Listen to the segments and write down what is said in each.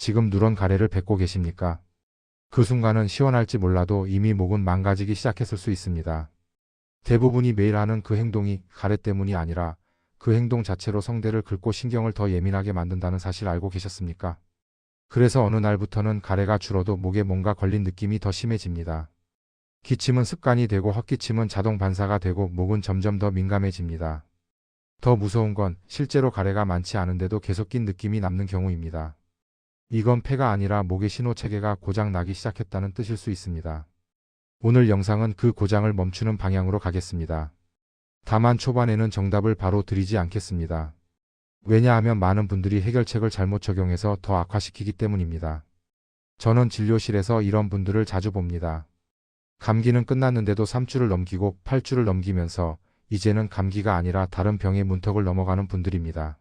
지금 누런 가래를 뱉고 계십니까? 그 순간은 시원할지 몰라도 이미 목은 망가지기 시작했을 수 있습니다. 대부분이 매일 하는 그 행동이 가래 때문이 아니라 그 행동 자체로 성대를 긁고 신경을 더 예민하게 만든다는 사실 알고 계셨습니까? 그래서 어느 날부터는 가래가 줄어도 목에 뭔가 걸린 느낌이 더 심해집니다. 기침은 습관이 되고 헛기침은 자동 반사가 되고 목은 점점 더 민감해집니다. 더 무서운 건 실제로 가래가 많지 않은데도 계속 낀 느낌이 남는 경우입니다. 이건 폐가 아니라 목의 신호 체계가 고장 나기 시작했다는 뜻일 수 있습니다. 오늘 영상은 그 고장을 멈추는 방향으로 가겠습니다. 다만 초반에는 정답을 바로 드리지 않겠습니다. 왜냐하면 많은 분들이 해결책을 잘못 적용해서 더 악화시키기 때문입니다. 저는 진료실에서 이런 분들을 자주 봅니다. 감기는 끝났는데도 3주를 넘기고 8주를 넘기면서 이제는 감기가 아니라 다른 병의 문턱을 넘어가는 분들입니다.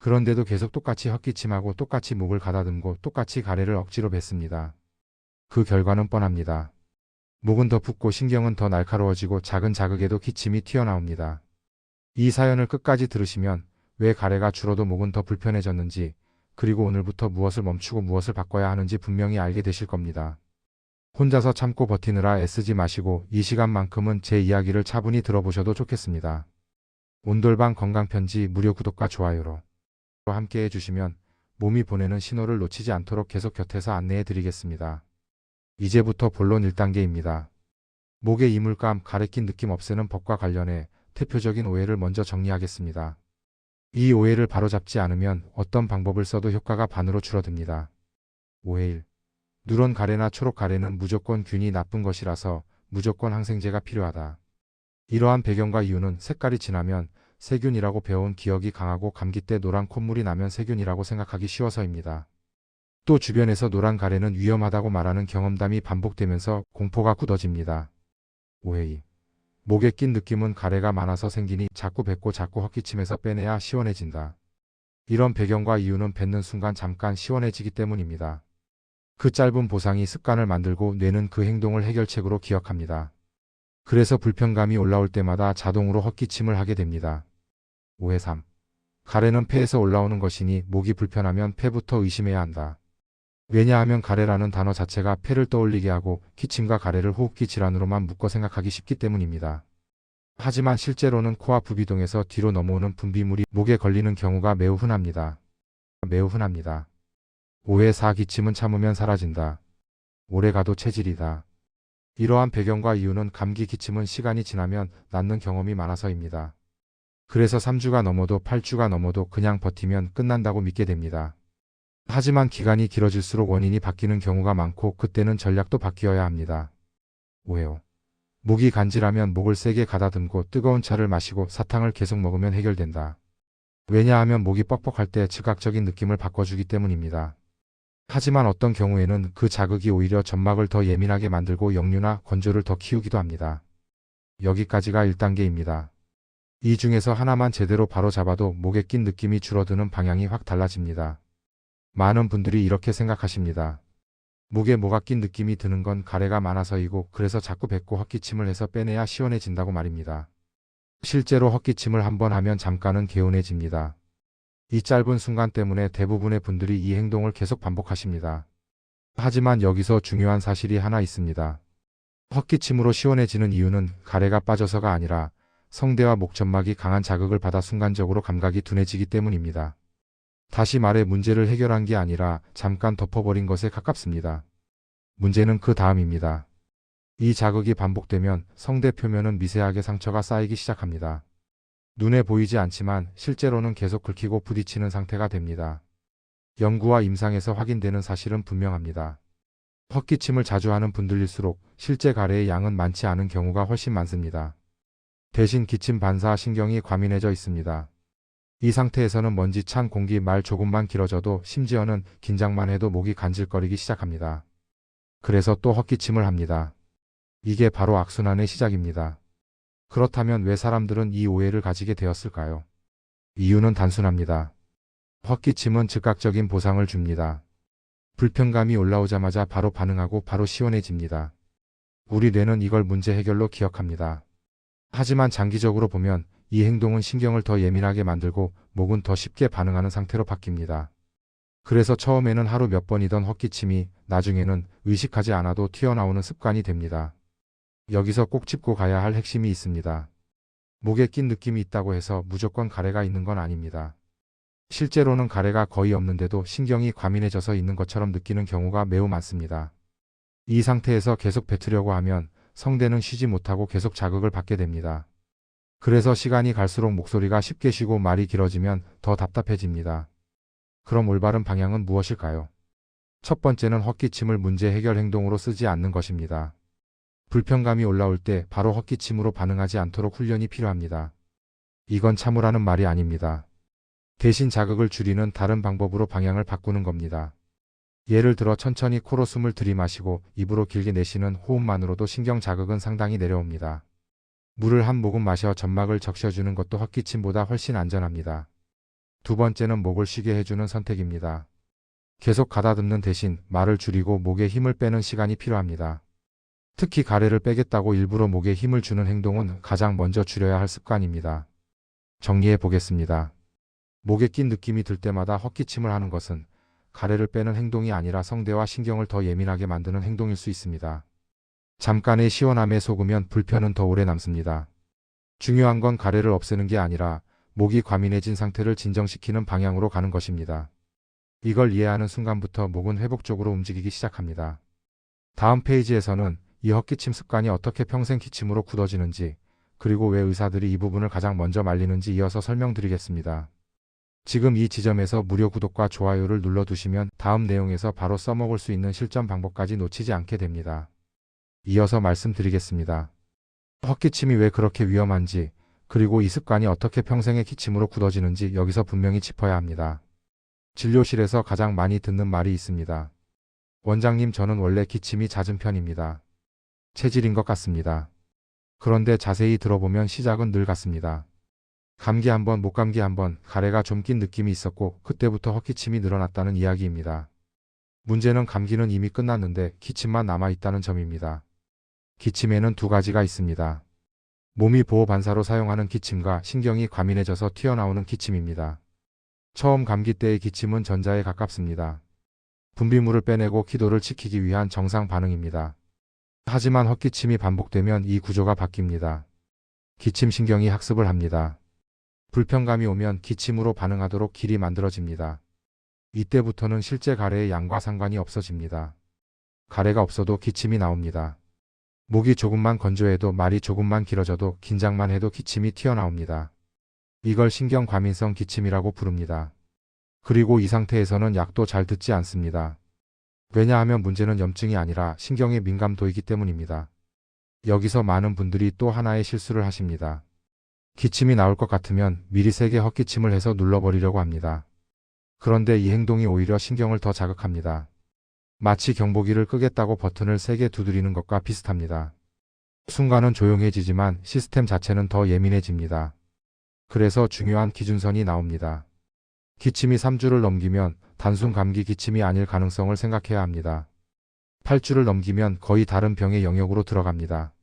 그런데도 계속 똑같이 헛기침하고 똑같이 목을 가다듬고 똑같이 가래를 억지로 뱉습니다. 그 결과는 뻔합니다. 목은 더 붓고 신경은 더 날카로워지고 작은 자극에도 기침이 튀어나옵니다. 이 사연을 끝까지 들으시면 왜 가래가 줄어도 목은 더 불편해졌는지, 그리고 오늘부터 무엇을 멈추고 무엇을 바꿔야 하는지 분명히 알게 되실 겁니다. 혼자서 참고 버티느라 애쓰지 마시고 이 시간만큼은 제 이야기를 차분히 들어보셔도 좋겠습니다. 온돌방 건강편지 무료 구독과 좋아요로 함께 해주시면 몸이 보내는 신호를 놓치지 않도록 계속 곁에서 안내해 드리겠습니다. 이제부터 본론 1단계입니다. 목의 이물감, 가래 낀 느낌 없애는 법과 관련해 대표적인 오해를 먼저 정리하겠습니다. 이 오해를 바로잡지 않으면 어떤 방법을 써도 효과가 반으로 줄어듭니다. 오해 1. 누런 가래나 초록 가래는 무조건 균이 나쁜 것이라서 무조건 항생제가 필요하다. 이러한 배경과 이유는 색깔이 진하면 세균이라고 배워온 기억이 강하고 감기 때 노란 콧물이 나면 세균이라고 생각하기 쉬워서입니다. 또 주변에서 노란 가래는 위험하다고 말하는 경험담이 반복되면서 공포가 굳어집니다. 오해 2. 목에 낀 느낌은 가래가 많아서 생기니 자꾸 뱉고 자꾸 헛기침해서 빼내야 시원해진다. 이런 배경과 이유는 뱉는 순간 잠깐 시원해지기 때문입니다. 그 짧은 보상이 습관을 만들고 뇌는 그 행동을 해결책으로 기억합니다. 그래서 불편감이 올라올 때마다 자동으로 헛기침을 하게 됩니다. 오해 3. 가래는 폐에서 올라오는 것이니 목이 불편하면 폐부터 의심해야 한다. 왜냐하면 가래라는 단어 자체가 폐를 떠올리게 하고 기침과 가래를 호흡기 질환으로만 묶어 생각하기 쉽기 때문입니다. 하지만 실제로는 코와 부비동에서 뒤로 넘어오는 분비물이 목에 걸리는 경우가 매우 흔합니다. 오해 4. 기침은 참으면 사라진다. 오래가도 체질이다. 이러한 배경과 이유는 감기 기침은 시간이 지나면 낫는 경험이 많아서입니다. 그래서 3주가 넘어도 8주가 넘어도 그냥 버티면 끝난다고 믿게 됩니다. 하지만 기간이 길어질수록 원인이 바뀌는 경우가 많고 그때는 전략도 바뀌어야 합니다. 오해 5. 목이 간질하면 목을 세게 가다듬고 뜨거운 차를 마시고 사탕을 계속 먹으면 해결된다. 왜냐하면 목이 뻑뻑할 때 즉각적인 느낌을 바꿔주기 때문입니다. 하지만 어떤 경우에는 그 자극이 오히려 점막을 더 예민하게 만들고 역류나 건조를 더 키우기도 합니다. 여기까지가 1단계입니다. 이 중에서 하나만 제대로 바로 잡아도 목에 낀 느낌이 줄어드는 방향이 확 달라집니다. 많은 분들이 이렇게 생각하십니다. 목에 뭐가 낀 느낌이 드는 건 가래가 많아서이고 그래서 자꾸 뱉고 헛기침을 해서 빼내야 시원해진다고 말입니다. 실제로 헛기침을 한번 하면 잠깐은 개운해집니다. 이 짧은 순간 때문에 대부분의 분들이 이 행동을 계속 반복하십니다. 하지만 여기서 중요한 사실이 하나 있습니다. 헛기침으로 시원해지는 이유는 가래가 빠져서가 아니라 성대와 목점막이 강한 자극을 받아 순간적으로 감각이 둔해지기 때문입니다. 다시 말해 문제를 해결한 게 아니라 잠깐 덮어버린 것에 가깝습니다. 문제는 그 다음입니다. 이 자극이 반복되면 성대 표면은 미세하게 상처가 쌓이기 시작합니다. 눈에 보이지 않지만 실제로는 계속 긁히고 부딪히는 상태가 됩니다. 연구와 임상에서 확인되는 사실은 분명합니다. 헛기침을 자주 하는 분들일수록 실제 가래의 양은 많지 않은 경우가 훨씬 많습니다. 대신 기침 반사 신경이 과민해져 있습니다. 이 상태에서는 먼지 찬 공기 말 조금만 길어져도 심지어는 긴장만 해도 목이 간질거리기 시작합니다. 그래서 또 헛기침을 합니다. 이게 바로 악순환의 시작입니다. 그렇다면 왜 사람들은 이 오해를 가지게 되었을까요? 이유는 단순합니다. 헛기침은 즉각적인 보상을 줍니다. 불편감이 올라오자마자 바로 반응하고 바로 시원해집니다. 우리 뇌는 이걸 문제 해결로 기억합니다. 하지만 장기적으로 보면 이 행동은 신경을 더 예민하게 만들고 목은 더 쉽게 반응하는 상태로 바뀝니다. 그래서 처음에는 하루 몇 번이던 헛기침이 나중에는 의식하지 않아도 튀어나오는 습관이 됩니다. 여기서 꼭 짚고 가야 할 핵심이 있습니다. 목에 낀 느낌이 있다고 해서 무조건 가래가 있는 건 아닙니다. 실제로는 가래가 거의 없는데도 신경이 과민해져서 있는 것처럼 느끼는 경우가 매우 많습니다. 이 상태에서 계속 뱉으려고 하면 성대는 쉬지 못하고 계속 자극을 받게 됩니다. 그래서 시간이 갈수록 목소리가 쉽게 쉬고 말이 길어지면 더 답답해집니다. 그럼 올바른 방향은 무엇일까요? 첫 번째는 헛기침을 문제 해결 행동으로 쓰지 않는 것입니다. 불편감이 올라올 때 바로 헛기침으로 반응하지 않도록 훈련이 필요합니다. 이건 참으라는 말이 아닙니다. 대신 자극을 줄이는 다른 방법으로 방향을 바꾸는 겁니다. 예를 들어 천천히 코로 숨을 들이마시고 입으로 길게 내쉬는 호흡만으로도 신경 자극은 상당히 내려옵니다. 물을 한 모금 마셔 점막을 적셔주는 것도 헛기침보다 훨씬 안전합니다. 두 번째는 목을 쉬게 해주는 선택입니다. 계속 가다듬는 대신 말을 줄이고 목에 힘을 빼는 시간이 필요합니다. 특히 가래를 빼겠다고 일부러 목에 힘을 주는 행동은 가장 먼저 줄여야 할 습관입니다. 정리해 보겠습니다. 목에 낀 느낌이 들 때마다 헛기침을 하는 것은 가래를 빼는 행동이 아니라 성대와 신경을 더 예민하게 만드는 행동일 수 있습니다. 잠깐의 시원함에 속으면 불편은 더 오래 남습니다. 중요한 건 가래를 없애는 게 아니라 목이 과민해진 상태를 진정시키는 방향으로 가는 것입니다. 이걸 이해하는 순간부터 목은 회복적으로 움직이기 시작합니다. 다음 페이지에서는 이 헛기침 습관이 어떻게 평생 기침으로 굳어지는지, 그리고 왜 의사들이 이 부분을 가장 먼저 말리는지 이어서 설명드리겠습니다. 지금 이 지점에서 무료 구독과 좋아요를 눌러두시면 다음 내용에서 바로 써먹을 수 있는 실전 방법까지 놓치지 않게 됩니다. 이어서 말씀드리겠습니다. 헛기침이 왜 그렇게 위험한지, 그리고 이 습관이 어떻게 평생의 기침으로 굳어지는지 여기서 분명히 짚어야 합니다. 진료실에서 가장 많이 듣는 말이 있습니다. 원장님, 저는 원래 기침이 잦은 편입니다. 체질인 것 같습니다. 그런데 자세히 들어보면 시작은 늘 같습니다. 감기 한번, 목감기 한번, 가래가 좀 낀 느낌이 있었고 그때부터 헛기침이 늘어났다는 이야기입니다. 문제는 감기는 이미 끝났는데 기침만 남아있다는 점입니다. 기침에는 두 가지가 있습니다. 몸이 보호 반사로 사용하는 기침과 신경이 과민해져서 튀어나오는 기침입니다. 처음 감기 때의 기침은 전자에 가깝습니다. 분비물을 빼내고 기도를 지키기 위한 정상 반응입니다. 하지만 헛기침이 반복되면 이 구조가 바뀝니다. 기침 신경이 학습을 합니다. 불편감이 오면 기침으로 반응하도록 길이 만들어집니다. 이때부터는 실제 가래의 양과 상관이 없어집니다. 가래가 없어도 기침이 나옵니다. 목이 조금만 건조해도 말이 조금만 길어져도 긴장만 해도 기침이 튀어나옵니다. 이걸 신경 과민성 기침이라고 부릅니다. 그리고 이 상태에서는 약도 잘 듣지 않습니다. 왜냐하면 문제는 염증이 아니라 신경의 민감도이기 때문입니다. 여기서 많은 분들이 또 하나의 실수를 하십니다. 기침이 나올 것 같으면 미리 세게 헛기침을 해서 눌러버리려고 합니다. 그런데 이 행동이 오히려 신경을 더 자극합니다. 마치 경보기를 끄겠다고 버튼을 세게 두드리는 것과 비슷합니다. 순간은 조용해지지만 시스템 자체는 더 예민해집니다. 그래서 중요한 기준선이 나옵니다. 기침이 3주를 넘기면 단순 감기 기침이 아닐 가능성을 생각해야 합니다. 8주를 넘기면 거의 다른 병의 영역으로 들어갑니다.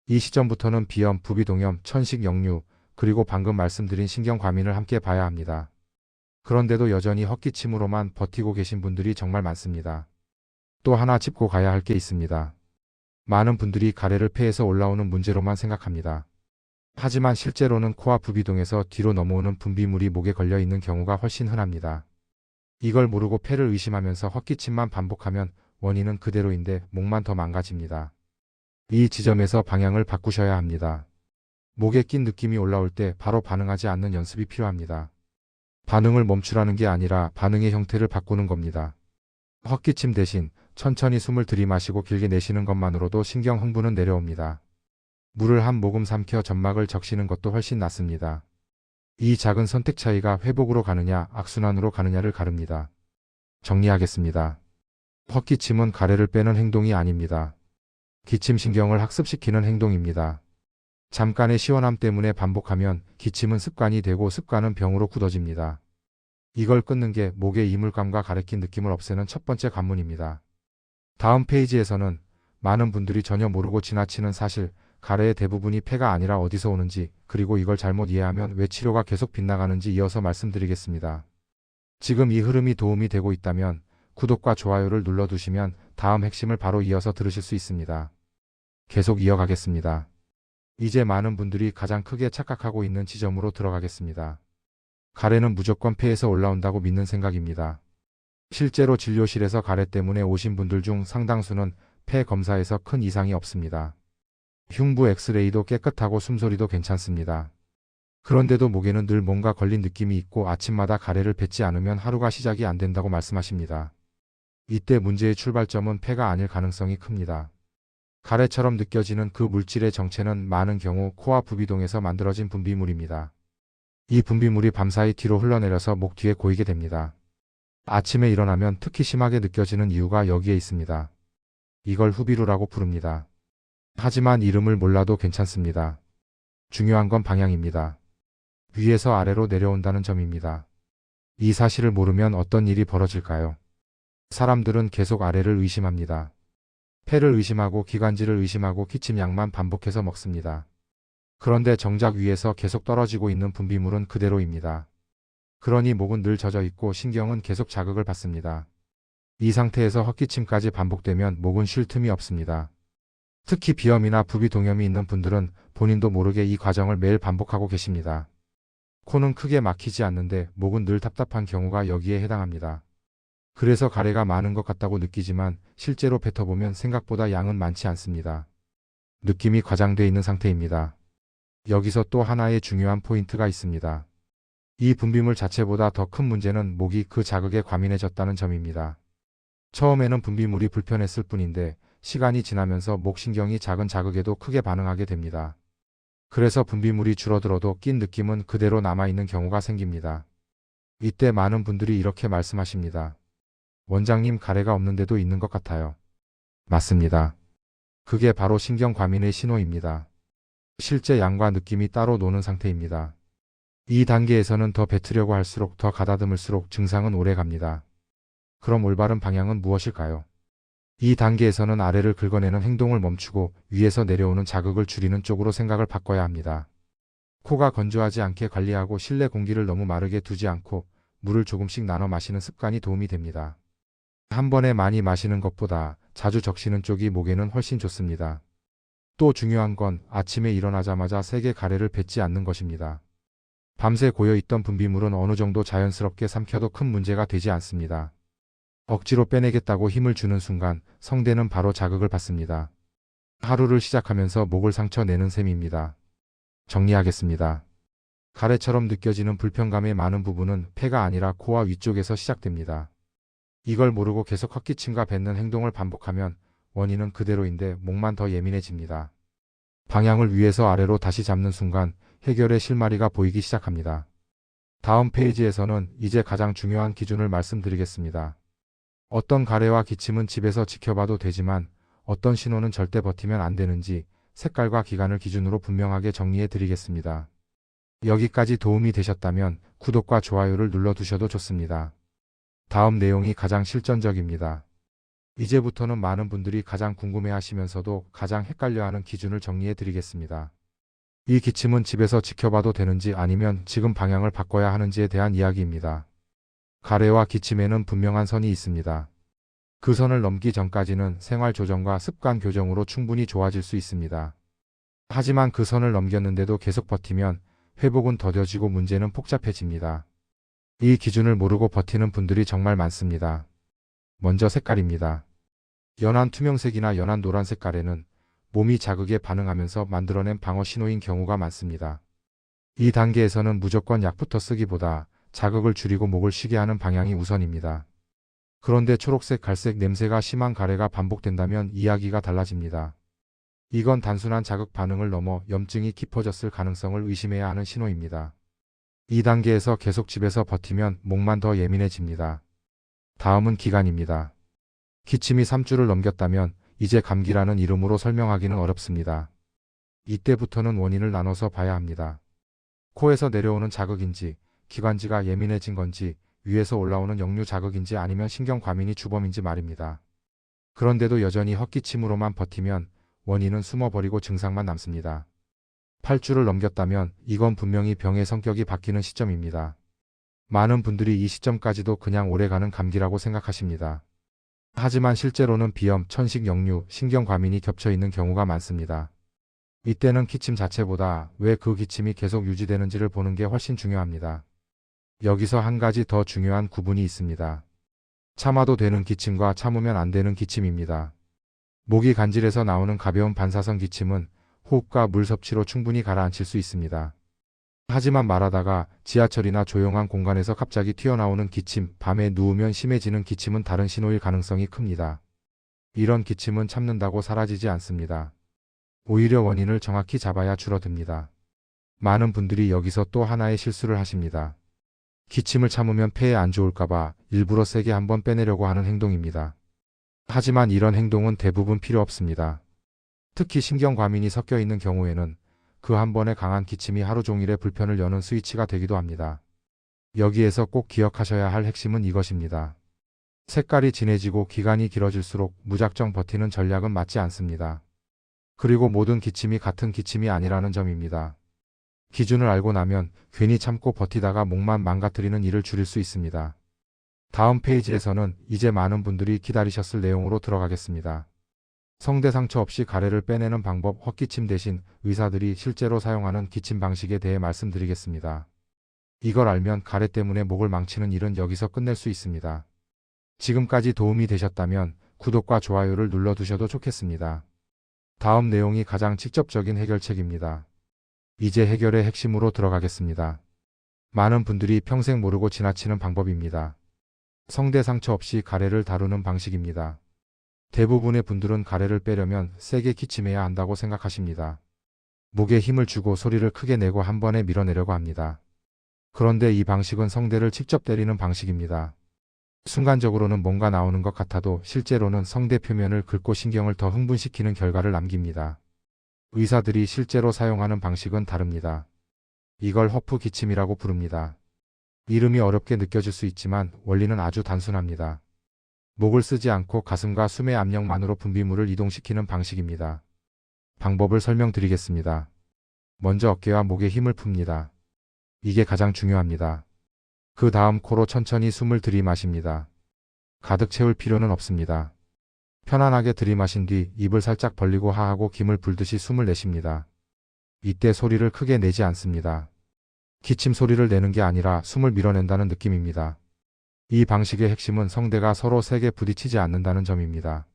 이 시점부터는 비염, 부비동염, 천식, 역류, 그리고 방금 말씀드린 신경 과민을 함께 봐야 합니다. 그런데도 여전히 헛기침으로만 버티고 계신 분들이 정말 많습니다. 또 하나 짚고 가야 할 게 있습니다. 많은 분들이 가래를 폐에서 올라오는 문제로만 생각합니다. 하지만 실제로는 코와 부비동에서 뒤로 넘어오는 분비물이 목에 걸려 있는 경우가 훨씬 흔합니다. 이걸 모르고 폐를 의심하면서 헛기침만 반복하면 원인은 그대로인데 목만 더 망가집니다. 이 지점에서 방향을 바꾸셔야 합니다. 목에 낀 느낌이 올라올 때 바로 반응하지 않는 연습이 필요합니다. 반응을 멈추라는 게 아니라 반응의 형태를 바꾸는 겁니다. 헛기침 대신 천천히 숨을 들이마시고 길게 내쉬는 것만으로도 신경 흥분은 내려옵니다. 물을 한 모금 삼켜 점막을 적시는 것도 훨씬 낫습니다. 이 작은 선택 차이가 회복으로 가느냐 악순환으로 가느냐를 가릅니다. 정리하겠습니다. 헛기침은 가래를 빼는 행동이 아닙니다. 기침신경을 학습시키는 행동입니다. 잠깐의 시원함 때문에 반복하면 기침은 습관이 되고 습관은 병으로 굳어집니다. 이걸 끊는 게 목의 이물감과 가래낀 느낌을 없애는 첫 번째 관문입니다. 다음 페이지에서는 많은 분들이 전혀 모르고 지나치는 사실, 가래의 대부분이 폐가 아니라 어디서 오는지, 그리고 이걸 잘못 이해하면 왜 치료가 계속 빗나가는지 이어서 말씀드리겠습니다. 지금 이 흐름이 도움이 되고 있다면 구독과 좋아요를 눌러두시면 다음 핵심을 바로 이어서 들으실 수 있습니다. 계속 이어가겠습니다. 이제 많은 분들이 가장 크게 착각하고 있는 지점으로 들어가겠습니다. 가래는 무조건 폐에서 올라온다고 믿는 생각입니다. 실제로 진료실에서 가래 때문에 오신 분들 중 상당수는 폐 검사에서 큰 이상이 없습니다. 흉부 엑스레이도 깨끗하고 숨소리도 괜찮습니다. 그런데도 목에는 늘 뭔가 걸린 느낌이 있고 아침마다 가래를 뱉지 않으면 하루가 시작이 안 된다고 말씀하십니다. 이때 문제의 출발점은 폐가 아닐 가능성이 큽니다. 가래처럼 느껴지는 그 물질의 정체는 많은 경우 코와 부비동에서 만들어진 분비물입니다. 이 분비물이 밤사이 뒤로 흘러내려서 목 뒤에 고이게 됩니다. 아침에 일어나면 특히 심하게 느껴지는 이유가 여기에 있습니다. 이걸 후비루라고 부릅니다. 하지만 이름을 몰라도 괜찮습니다. 중요한 건 방향입니다. 위에서 아래로 내려온다는 점입니다. 이 사실을 모르면 어떤 일이 벌어질까요? 사람들은 계속 아래를 의심합니다. 폐를 의심하고 기관지를 의심하고 기침약만 반복해서 먹습니다. 그런데 정작 위에서 계속 떨어지고 있는 분비물은 그대로입니다. 그러니 목은 늘 젖어 있고 신경은 계속 자극을 받습니다. 이 상태에서 헛기침까지 반복되면 목은 쉴 틈이 없습니다. 특히 비염이나 부비동염이 있는 분들은 본인도 모르게 이 과정을 매일 반복하고 계십니다. 코는 크게 막히지 않는데 목은 늘 답답한 경우가 여기에 해당합니다. 그래서 가래가 많은 것 같다고 느끼지만 실제로 뱉어보면 생각보다 양은 많지 않습니다. 느낌이 과장돼 있는 상태입니다. 여기서 또 하나의 중요한 포인트가 있습니다. 이 분비물 자체보다 더 큰 문제는 목이 그 자극에 과민해졌다는 점입니다. 처음에는 분비물이 불편했을 뿐인데 시간이 지나면서 목신경이 작은 자극에도 크게 반응하게 됩니다. 그래서 분비물이 줄어들어도 낀 느낌은 그대로 남아있는 경우가 생깁니다. 이때 많은 분들이 이렇게 말씀하십니다. 원장님, 가래가 없는데도 있는 것 같아요. 맞습니다. 그게 바로 신경 과민의 신호입니다. 실제 양과 느낌이 따로 노는 상태입니다. 이 단계에서는 더 뱉으려고 할수록 더 가다듬을수록 증상은 오래 갑니다. 그럼 올바른 방향은 무엇일까요? 이 단계에서는 아래를 긁어내는 행동을 멈추고 위에서 내려오는 자극을 줄이는 쪽으로 생각을 바꿔야 합니다. 코가 건조하지 않게 관리하고 실내 공기를 너무 마르게 두지 않고 물을 조금씩 나눠 마시는 습관이 도움이 됩니다. 한 번에 많이 마시는 것보다 자주 적시는 쪽이 목에는 훨씬 좋습니다. 또 중요한 건 아침에 일어나자마자 세게 가래를 뱉지 않는 것입니다. 밤새 고여있던 분비물은 어느 정도 자연스럽게 삼켜도 큰 문제가 되지 않습니다. 억지로 빼내겠다고 힘을 주는 순간 성대는 바로 자극을 받습니다. 하루를 시작하면서 목을 상처내는 셈입니다. 정리하겠습니다. 가래처럼 느껴지는 불편감의 많은 부분은 폐가 아니라 코와 위쪽에서 시작됩니다. 이걸 모르고 계속 헛기침과 뱉는 행동을 반복하면 원인은 그대로인데 목만 더 예민해집니다. 방향을 위에서 아래로 다시 잡는 순간 해결의 실마리가 보이기 시작합니다. 다음 페이지에서는 이제 가장 중요한 기준을 말씀드리겠습니다. 어떤 가래와 기침은 집에서 지켜봐도 되지만 어떤 신호는 절대 버티면 안 되는지 색깔과 기간을 기준으로 분명하게 정리해 드리겠습니다. 여기까지 도움이 되셨다면 구독과 좋아요를 눌러두셔도 좋습니다. 다음 내용이 가장 실전적입니다. 이제부터는 많은 분들이 가장 궁금해하시면서도 가장 헷갈려하는 기준을 정리해 드리겠습니다. 이 기침은 집에서 지켜봐도 되는지 아니면 지금 방향을 바꿔야 하는지에 대한 이야기입니다. 가래와 기침에는 분명한 선이 있습니다. 그 선을 넘기 전까지는 생활 조정과 습관 교정으로 충분히 좋아질 수 있습니다. 하지만 그 선을 넘겼는데도 계속 버티면 회복은 더뎌지고 문제는 복잡해집니다. 이 기준을 모르고 버티는 분들이 정말 많습니다. 먼저 색깔입니다. 연한 투명색이나 연한 노란색 가래는 몸이 자극에 반응하면서 만들어낸 방어 신호인 경우가 많습니다. 이 단계에서는 무조건 약부터 쓰기보다 자극을 줄이고 목을 쉬게 하는 방향이 우선입니다. 그런데 초록색, 갈색 냄새가 심한 가래가 반복된다면 이야기가 달라집니다. 이건 단순한 자극 반응을 넘어 염증이 깊어졌을 가능성을 의심해야 하는 신호입니다. 이 단계에서 계속 집에서 버티면 목만 더 예민해집니다. 다음은 기간입니다. 기침이 3주를 넘겼다면 이제 감기라는 이름으로 설명하기는 어렵습니다. 이때부터는 원인을 나눠서 봐야 합니다. 코에서 내려오는 자극인지, 기관지가 예민해진 건지, 위에서 올라오는 역류 자극인지 아니면 신경 과민이 주범인지 말입니다. 그런데도 여전히 헛기침으로만 버티면 원인은 숨어버리고 증상만 남습니다. 8주를 넘겼다면 이건 분명히 병의 성격이 바뀌는 시점입니다. 많은 분들이 이 시점까지도 그냥 오래가는 감기라고 생각하십니다. 하지만 실제로는 비염, 천식, 역류, 신경과민이 겹쳐 있는 경우가 많습니다. 이때는 기침 자체보다 왜 그 기침이 계속 유지되는지를 보는 게 훨씬 중요합니다. 여기서 한 가지 더 중요한 구분이 있습니다. 참아도 되는 기침과 참으면 안 되는 기침입니다. 목이 간질해서 나오는 가벼운 반사성 기침은 호흡과 물 섭취로 충분히 가라앉힐 수 있습니다. 하지만 말하다가 지하철이나 조용한 공간에서 갑자기 튀어나오는 기침, 밤에 누우면 심해지는 기침은 다른 신호일 가능성이 큽니다. 이런 기침은 참는다고 사라지지 않습니다. 오히려 원인을 정확히 잡아야 줄어듭니다. 많은 분들이 여기서 또 하나의 실수를 하십니다. 기침을 참으면 폐에 안 좋을까봐 일부러 세게 한번 빼내려고 하는 행동입니다. 하지만 이런 행동은 대부분 필요 없습니다. 특히 신경과민이 섞여 있는 경우에는 그 한 번의 강한 기침이 하루 종일의 불편을 여는 스위치가 되기도 합니다. 여기에서 꼭 기억하셔야 할 핵심은 이것입니다. 색깔이 진해지고 기간이 길어질수록 무작정 버티는 전략은 맞지 않습니다. 그리고 모든 기침이 같은 기침이 아니라는 점입니다. 기준을 알고 나면 괜히 참고 버티다가 목만 망가뜨리는 일을 줄일 수 있습니다. 다음 페이지에서는 이제 많은 분들이 기다리셨을 내용으로 들어가겠습니다. 성대 상처 없이 가래를 빼내는 방법, 헛기침 대신 의사들이 실제로 사용하는 기침 방식에 대해 말씀드리겠습니다. 이걸 알면 가래 때문에 목을 망치는 일은 여기서 끝낼 수 있습니다. 지금까지 도움이 되셨다면 구독과 좋아요를 눌러두셔도 좋겠습니다. 다음 내용이 가장 직접적인 해결책입니다. 이제 해결의 핵심으로 들어가겠습니다. 많은 분들이 평생 모르고 지나치는 방법입니다. 성대 상처 없이 가래를 다루는 방식입니다. 대부분의 분들은 가래를 빼려면 세게 기침해야 한다고 생각하십니다. 목에 힘을 주고 소리를 크게 내고 한 번에 밀어내려고 합니다. 그런데 이 방식은 성대를 직접 때리는 방식입니다. 순간적으로는 뭔가 나오는 것 같아도 실제로는 성대 표면을 긁고 신경을 더 흥분시키는 결과를 남깁니다. 의사들이 실제로 사용하는 방식은 다릅니다. 이걸 허프 기침이라고 부릅니다. 이름이 어렵게 느껴질 수 있지만 원리는 아주 단순합니다. 목을 쓰지 않고 가슴과 숨의 압력만으로 분비물을 이동시키는 방식입니다. 방법을 설명드리겠습니다. 먼저 어깨와 목에 힘을 풉니다. 이게 가장 중요합니다. 그 다음 코로 천천히 숨을 들이마십니다. 가득 채울 필요는 없습니다. 편안하게 들이마신 뒤 입을 살짝 벌리고 하하고 김을 불듯이 숨을 내쉽니다. 이때 소리를 크게 내지 않습니다. 기침 소리를 내는 게 아니라 숨을 밀어낸다는 느낌입니다. 이 방식의 핵심은 성대가 서로 세게 부딪히지 않는다는 점입니다.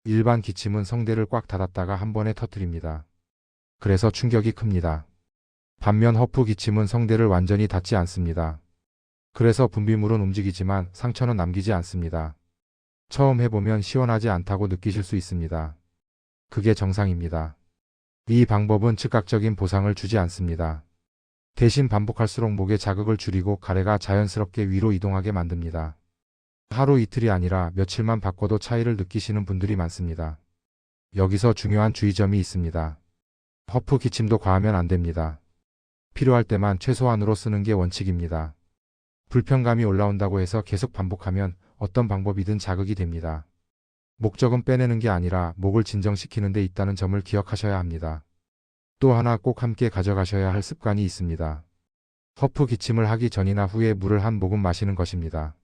일반 기침은 성대를 꽉 닫았다가 한 번에 터뜨립니다. 그래서 충격이 큽니다. 반면 허프 기침은 성대를 완전히 닫지 않습니다. 그래서 분비물은 움직이지만 상처는 남기지 않습니다. 처음 해보면 시원하지 않다고 느끼실 수 있습니다. 그게 정상입니다. 이 방법은 즉각적인 보상을 주지 않습니다. 대신 반복할수록 목의 자극을 줄이고 가래가 자연스럽게 위로 이동하게 만듭니다. 하루 이틀이 아니라 며칠만 바꿔도 차이를 느끼시는 분들이 많습니다. 여기서 중요한 주의점이 있습니다. 허프 기침도 과하면 안 됩니다. 필요할 때만 최소한으로 쓰는 게 원칙입니다. 불편감이 올라온다고 해서 계속 반복하면 어떤 방법이든 자극이 됩니다. 목적은 빼내는 게 아니라 목을 진정시키는 데 있다는 점을 기억하셔야 합니다. 또 하나 꼭 함께 가져가셔야 할 습관이 있습니다. 허프 기침을 하기 전이나 후에 물을 한 모금 마시는 것입니다.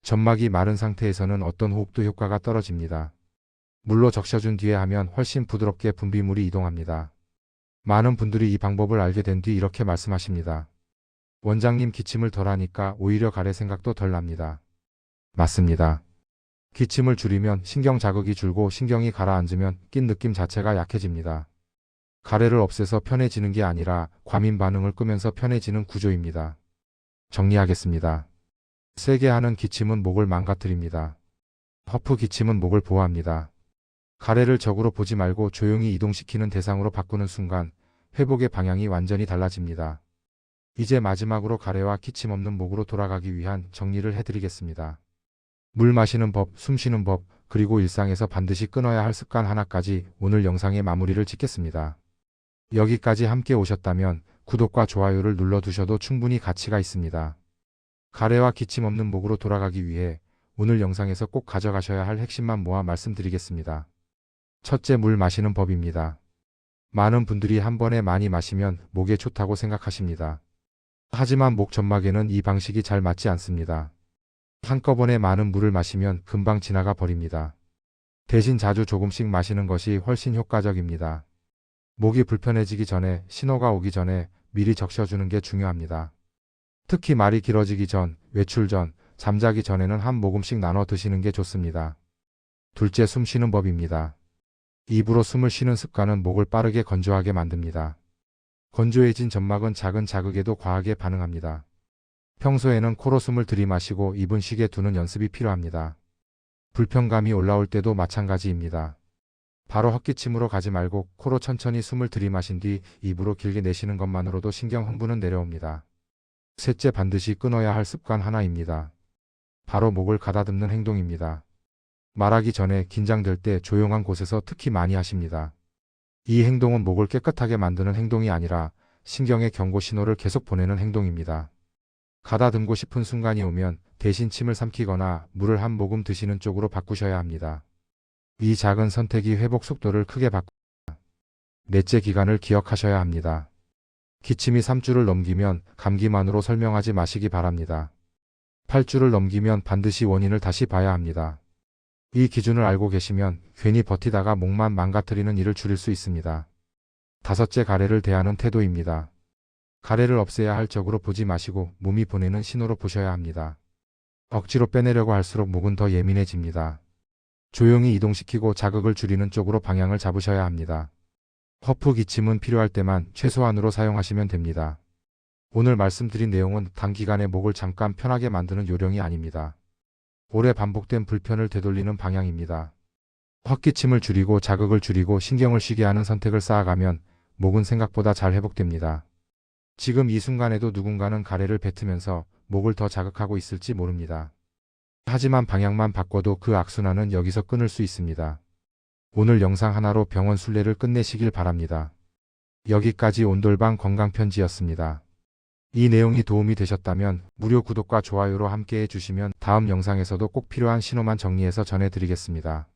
점막이 마른 상태에서는 어떤 호흡도 효과가 떨어집니다. 물로 적셔준 뒤에 하면 훨씬 부드럽게 분비물이 이동합니다. 많은 분들이 이 방법을 알게 된 뒤 이렇게 말씀하십니다. 원장님, 기침을 덜 하니까 오히려 가래 생각도 덜 납니다. 맞습니다. 기침을 줄이면 신경 자극이 줄고 신경이 가라앉으면 낀 느낌 자체가 약해집니다. 가래를 없애서 편해지는 게 아니라 과민 반응을 끄면서 편해지는 구조입니다. 정리하겠습니다. 세게 하는 기침은 목을 망가뜨립니다. 허프 기침은 목을 보호합니다. 가래를 적으로 보지 말고 조용히 이동시키는 대상으로 바꾸는 순간 회복의 방향이 완전히 달라집니다. 이제 마지막으로 가래와 기침 없는 목으로 돌아가기 위한 정리를 해드리겠습니다. 물 마시는 법, 숨 쉬는 법, 그리고 일상에서 반드시 끊어야 할 습관 하나까지 오늘 영상의 마무리를 짓겠습니다. 여기까지 함께 오셨다면 구독과 좋아요를 눌러두셔도 충분히 가치가 있습니다. 가래와 기침 없는 목으로 돌아가기 위해 오늘 영상에서 꼭 가져가셔야 할 핵심만 모아 말씀드리겠습니다. 첫째, 물 마시는 법입니다. 많은 분들이 한 번에 많이 마시면 목에 좋다고 생각하십니다. 하지만 목 점막에는 이 방식이 잘 맞지 않습니다. 한꺼번에 많은 물을 마시면 금방 지나가 버립니다. 대신 자주 조금씩 마시는 것이 훨씬 효과적입니다. 목이 불편해지기 전에, 신호가 오기 전에 미리 적셔주는 게 중요합니다. 특히 말이 길어지기 전, 외출 전, 잠자기 전에는 한 모금씩 나눠 드시는 게 좋습니다. 둘째, 숨 쉬는 법입니다. 입으로 숨을 쉬는 습관은 목을 빠르게 건조하게 만듭니다. 건조해진 점막은 작은 자극에도 과하게 반응합니다. 평소에는 코로 숨을 들이마시고 입은 쉬게 두는 연습이 필요합니다. 불편감이 올라올 때도 마찬가지입니다. 바로 헛기침으로 가지 말고 코로 천천히 숨을 들이마신 뒤 입으로 길게 내쉬는 것만으로도 신경 흥분은 내려옵니다. 셋째, 반드시 끊어야 할 습관 하나입니다. 바로 목을 가다듬는 행동입니다. 말하기 전에 긴장될 때 조용한 곳에서 특히 많이 하십니다. 이 행동은 목을 깨끗하게 만드는 행동이 아니라 신경의 경고 신호를 계속 보내는 행동입니다. 가다듬고 싶은 순간이 오면 대신 침을 삼키거나 물을 한 모금 드시는 쪽으로 바꾸셔야 합니다. 이 작은 선택이 회복 속도를 크게 바꿉니다. 넷째, 기간을 기억하셔야 합니다. 기침이 3주를 넘기면 감기만으로 설명하지 마시기 바랍니다. 8주를 넘기면 반드시 원인을 다시 봐야 합니다. 이 기준을 알고 계시면 괜히 버티다가 목만 망가뜨리는 일을 줄일 수 있습니다. 다섯째, 가래를 대하는 태도입니다. 가래를 없애야 할 적으로 보지 마시고 몸이 보내는 신호로 보셔야 합니다. 억지로 빼내려고 할수록 목은 더 예민해집니다. 조용히 이동시키고 자극을 줄이는 쪽으로 방향을 잡으셔야 합니다. 허프 기침은 필요할 때만 최소한으로 사용하시면 됩니다. 오늘 말씀드린 내용은 단기간에 목을 잠깐 편하게 만드는 요령이 아닙니다. 오래 반복된 불편을 되돌리는 방향입니다. 헛기침을 줄이고 자극을 줄이고 신경을 쉬게 하는 선택을 쌓아가면 목은 생각보다 잘 회복됩니다. 지금 이 순간에도 누군가는 가래를 뱉으면서 목을 더 자극하고 있을지 모릅니다. 하지만 방향만 바꿔도 그 악순환은 여기서 끊을 수 있습니다. 오늘 영상 하나로 병원 순례를 끝내시길 바랍니다. 여기까지 온돌방 건강편지였습니다. 이 내용이 도움이 되셨다면 무료 구독과 좋아요로 함께 해주시면 다음 영상에서도 꼭 필요한 신호만 정리해서 전해드리겠습니다.